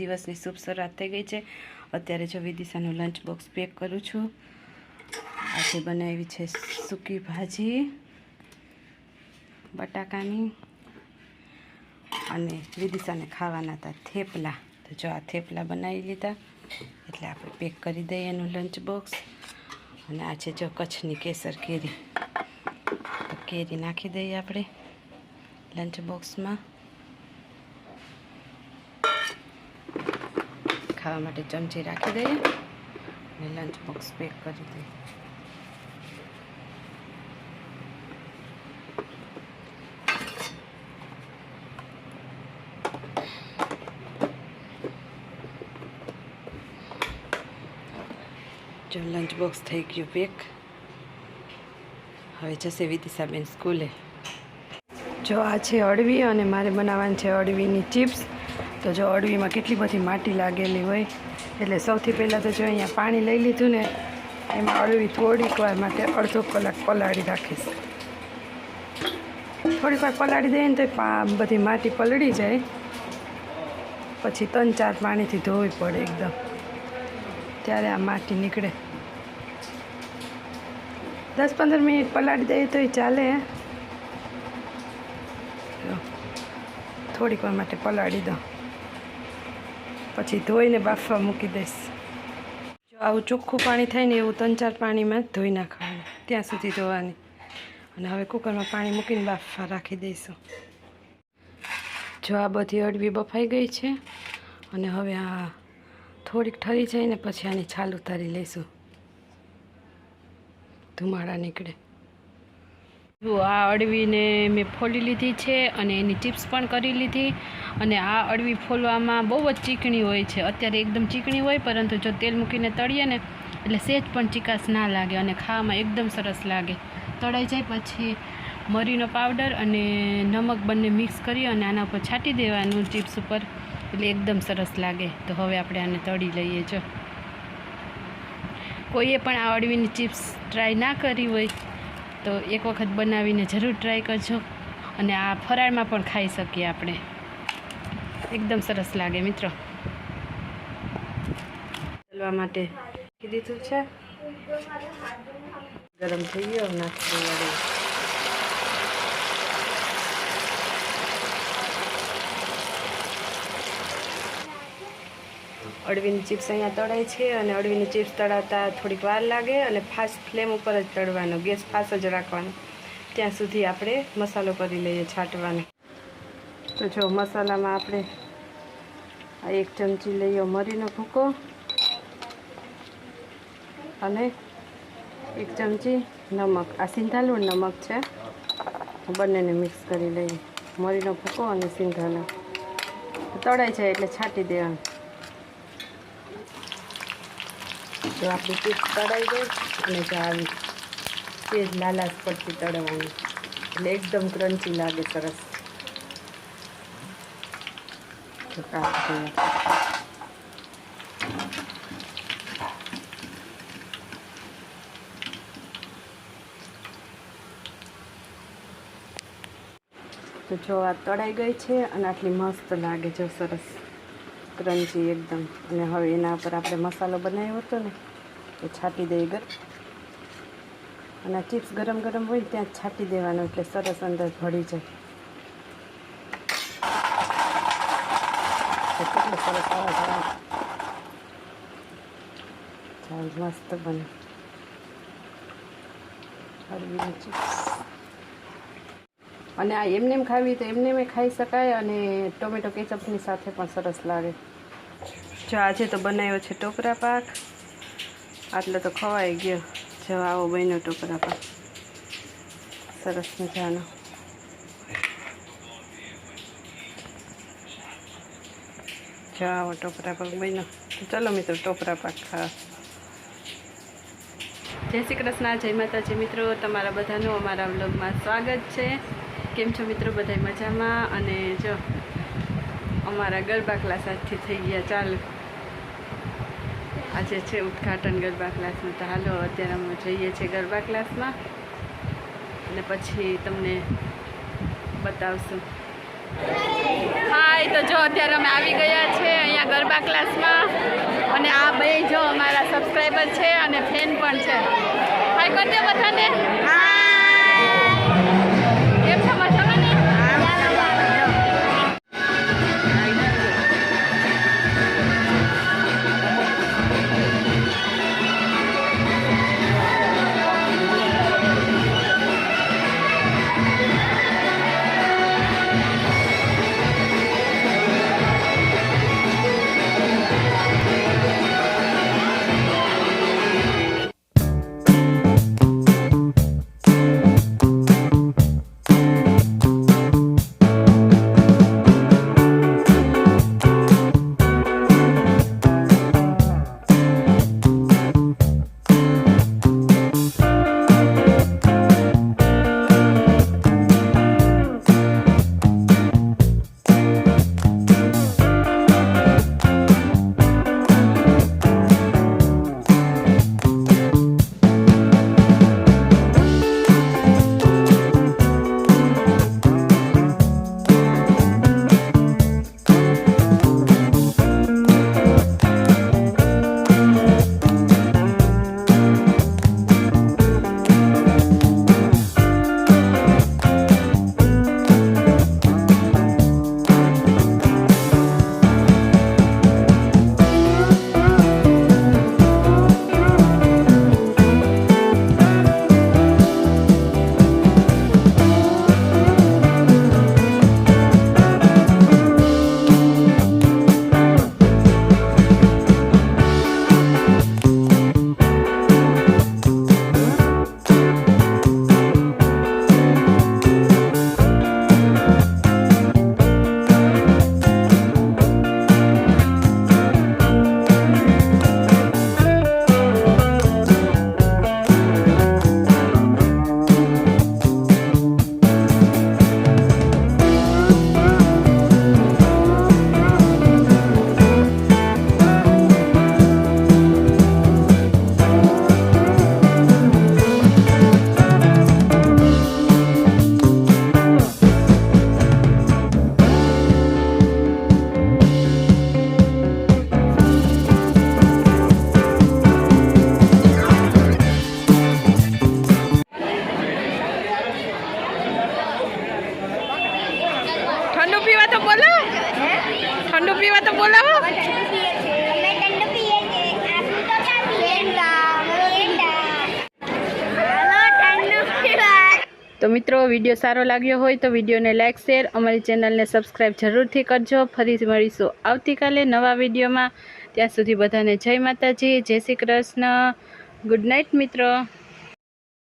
દિવસની શુભ શરૂઆત થઈ ગઈ છે। અત્યારે જો વિદિશાનું લંચ બોક્સ પેક કરું છું। આજે બનાવી છે સૂકી ભાજી બટાકાની અને વિદિશાને ખાવાના હતા થેપલા। તો જો આ થેપલા બનાવી લીધા એટલે આપણે પેક કરી દઈએ એનું લંચ બોક્સ। અને આ છે જો કચ્છની કેસર કેરી, તો કેરી નાખી દઈએ આપણે લંચ બોક્સમાં। ખાવા માટે ચમચી રાખી દઈએ અને લંચ બોક્સ પેક કરી દઈએ। જો લંચ બોક્સ થઈ ગયું પેક। હવે જશે વિદિશાબેન સ્કૂલે। જો આ છે અળવી અને મારે બનાવવાની છે અળવીની ચિપ્સ। તો જો અળવીમાં કેટલી બધી માટી લાગેલી હોય એટલે સૌથી પહેલાં તો જો અહીંયા પાણી લઈ લીધું ને એમાં અળવી થોડીક વાર માટે અડધો કલાક પલાળી રાખીશ। થોડીક વાર પલાળી દઈએ ને તો બધી માટી પલળી જાય, પછી 3-4 પાણીથી ધોવી પડે એકદમ, ત્યારે આ માટી નીકળે। 10-15 મિનિટ પલાળી દઈએ તો ચાલે। થોડીક વાર માટે પલાળી દો, પછી ધોઈને બાફવા મૂકી દઈશ। જો આવું ચોખ્ખું પાણી થાય ને એવું 3-4 પાણીમાં ધોઈ નાખવાનું, ત્યાં સુધી ધોવાની। અને હવે કુકરમાં પાણી મૂકીને બાફવા રાખી દઈશું। જો આ બધી અળવી બફાઈ ગઈ છે અને હવે આ થોડીક ઠરી જાય ને પછી આની છાલ ઉતારી લઈશું, ધુમાડા નીકળે। જો આ અળવીને મેં ફોલી લીધી છે અને એની ચિપ્સ પણ કરી લીધી। અને આ અળવી ફોલવામાં બહુ જ ચીકણી હોય છે, અત્યારે એકદમ ચીકણી હોય, પરંતુ જો તેલ મૂકીને તળીએ ને એટલે સહેજ પણ ચીકાશ ના લાગે અને ખાવામાં એકદમ સરસ લાગે। તળાઈ જાય પછી મરીનો પાવડર અને નમક બંને મિક્સ કરી અને આના ઉપર છાંટી દેવાનું ચિપ્સ ઉપર, એટલે એકદમ સરસ લાગે। તો હવે આપણે આને તળી લઈએ। જો કોઈએ પણ આ અળવીની ચિપ્સ ટ્રાય ના કરી હોય તો એક વખત બનાવીને જરૂર ટ્રાય કરજો, અને આ ફરાળમાં પણ ખાઈ શકીએ આપણે, એકદમ સરસ લાગે મિત્રો। તળવા માટે મૂકી દીધું છે, ગરમ થઈ ગયો, નાખી દઈએ। અળવીની ચિપ્સ અહીંયા તળાય છે અને અળવીની ચિપ્સ તળાતા થોડીક વાર લાગે અને ફાસ્ટ ફ્લેમ ઉપર જ તળવાનો, ગેસ ફાસ્ટ જ રાખવાનો, ત્યાં સુધી આપણે મસાલો કરી લઈએ છાંટવાનો। તો જો મસાલામાં આપણે આ 1 ચમચી લઈએ મરીનો ભૂકો અને 1 ચમચી નમક, આ સિંધાલુણ નમક છે, બંનેને મિક્સ કરી લઈએ, મરીનો ભૂકો અને સિંધાલુણ। તળાઈ જાય એટલે છાંટી દેવાનું। જો આપણી ચિપ્સ તળાઈ ગઈ અને જો આવી તેજ લાલાશ પડતી તળવાની, એટલે એકદમ ક્રન્ચી લાગે, સરસ। જો કાપી દઈએ। તો જો આ તળાઈ ગઈ છે અને આટલી મસ્ત લાગે, જો સરસ ક્રન્ચી એકદમ। અને હવે એના ઉપર આપણે મસાલો બનાવ્યો હતો ને એ છાંટી દઈએ અને આ ચિપ્સ ગરમ ગરમ હોય ત્યાં જ છાંટી દેવાનું, એટલે સરસ અંદર ભળી જાય। કેટલું સરસ અવાજ આવે, ચાલ મસ્ત બને અળવીની ચિપ્સ। અને આ એમને એમ ખાવી તો એમને મેં ખાઈ શકાય, અને ટોમેટો કેચઅપની સાથે પણ સરસ લાગે। જો આજે તો બનાવ્યો છે ટોપરા પાક, આટલો તો ખવાઈ ગયો। જો આવો બન્યો ટોપરા પાક, સરસ મજાનો। જો આવો ટોપરા પાક બન્યો। તો ચલો મિત્રો ટોપરા પાક ખાવા। જય શ્રી કૃષ્ણ, જય માતાજી મિત્રો, તમારા બધાનું અમારા વ્લોગમાં સ્વાગત છે। કેમ છો મિત્રો, બધા મજામાં? અને જો અમારા ગરબા ક્લાસ આજથી થઈ ગયા ચાલુ। આજે છે ઉદ્ઘાટન ગરબા ક્લાસનું, તો હાલો અત્યારે અમે જઈએ છીએ ગરબા ક્લાસમાં અને પછી તમને બતાવશું। હાય, તો જો અત્યારે અમે આવી ગયા છે અહીંયા ગરબા ગરબા ક્લાસમાં. અને આ બે જો અમારા સબસ્ક્રાઈબર છે અને ફેન પણ છે. હાય કરી દે બધાને. કેમ છો મજામાં ને? ઠંડુ પીવા તો બોલાવો. તો મિત્રો વિડીયો સારો લાગ્યો હોય તો વિડીયોને લાઇક શેર અમારી ચેનલને સબસ્ક્રાઈબ જરૂરથી કરજો. ફરી મળીશું આવતીકાલે નવા વિડીયોમાં. ત્યાં સુધી બધાને જય માતાજી, જય શ્રી કૃષ્ણ, ગુડ નાઇટ મિત્રો.